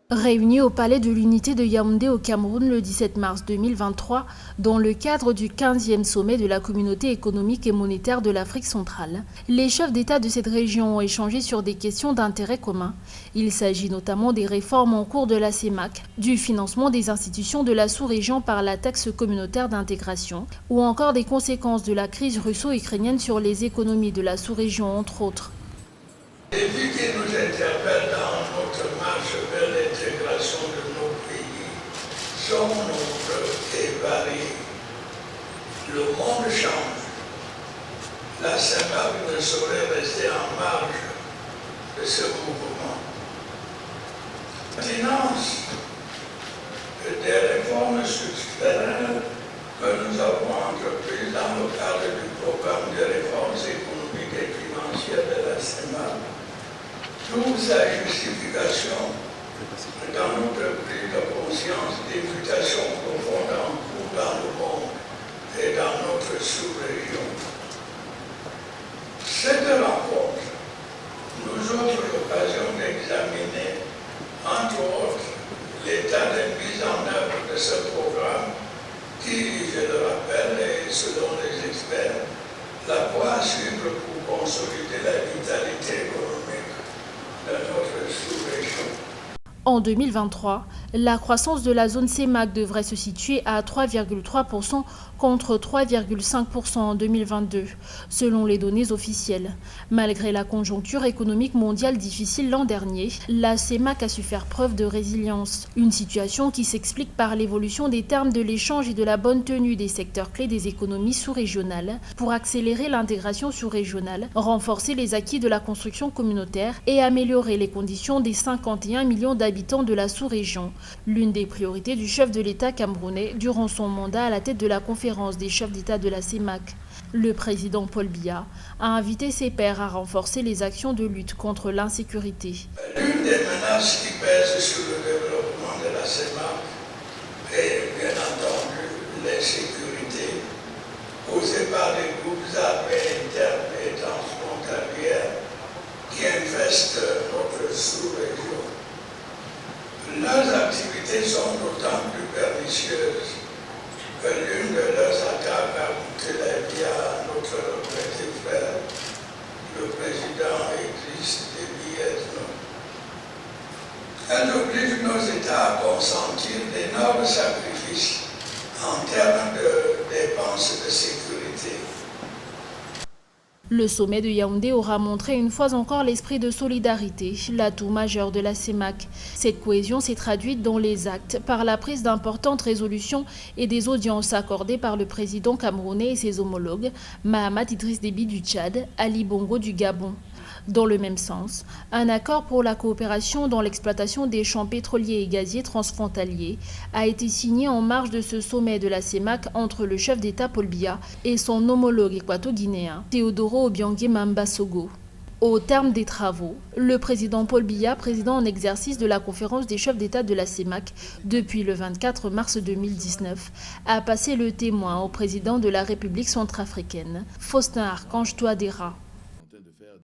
Réunis au Palais de l'Unité de Yaoundé au Cameroun le 17 mars 2023, dans le cadre du 15e sommet de la Communauté économique et monétaire de l'Afrique centrale, les chefs d'État de cette région ont échangé sur des questions d'intérêt commun. Il s'agit notamment des réformes en cours de la CEMAC, du financement des institutions de la sous-région par la taxe communautaire d'intégration, ou encore des conséquences de la crise russo-ukrainienne sur les économies de la sous-région, entre autres. Depuis qu'il nous interpelle dans notre marche vers l'intégration de nos pays, sont nombreux et variés. Le monde change. La CEMAC ne saurait rester en marge de ce mouvement. La finance des réformes structurelles que nous avons entreprises dans le cadre du programme de réformes économiques et financières de la CEMAC trouve sa justification dans notre prise de conscience des mutations profondes en cours dans le monde et dans notre sous-région. Cette rencontre nous offre l'occasion d'examiner, entre autres, l'état de mise en œuvre de ce programme qui, je le rappelle, est, selon les experts, la voie à suivre pour consolider la vitalité économique de notre sous-région. En 2023, la croissance de la zone CEMAC devrait se situer à 3,3% contre 3,5% en 2022, selon les données officielles. Malgré la conjoncture économique mondiale difficile l'an dernier, la CEMAC a su faire preuve de résilience. Une situation qui s'explique par l'évolution des termes de l'échange et de la bonne tenue des secteurs clés des économies sous-régionales pour accélérer l'intégration sous-régionale, renforcer les acquis de la construction communautaire et améliorer les conditions des 51 millions d'habitants de la sous-région, l'une des priorités du chef de l'État camerounais durant son mandat à la tête de la conférence des chefs d'État de la CEMAC. Le président Paul Biya a invité ses pairs à renforcer les actions de lutte contre l'insécurité. L'une des menaces qui pèsent sur le développement de la CEMAC est bien entendu l'insécurité causée par les groupes armés internes et transfrontalières qui infestent notre sous-région. Leurs activités sont d'autant plus pernicieuses que l'une de leurs attaques a coûté la vie à notre petit frère, le président Idriss Déby Itno. Elle oblige nos États à consentir d'énormes sacrifices en termes de dépenses de sécurité. Le sommet de Yaoundé aura montré une fois encore l'esprit de solidarité, l'atout majeur de la CEMAC. Cette cohésion s'est traduite dans les actes par la prise d'importantes résolutions et des audiences accordées par le président camerounais et ses homologues, Mahamat Idriss Déby du Tchad, Ali Bongo du Gabon. Dans le même sens, un accord pour la coopération dans l'exploitation des champs pétroliers et gaziers transfrontaliers a été signé en marge de ce sommet de la CEMAC entre le chef d'État Paul Biya et son homologue équato-guinéen, Teodoro Obiang Mamba Sogo. Au terme des travaux, le président Paul Biya, président en exercice de la conférence des chefs d'État de la CEMAC depuis le 24 mars 2019, a passé le témoin au président de la République centrafricaine, Faustin Archange Touadéra.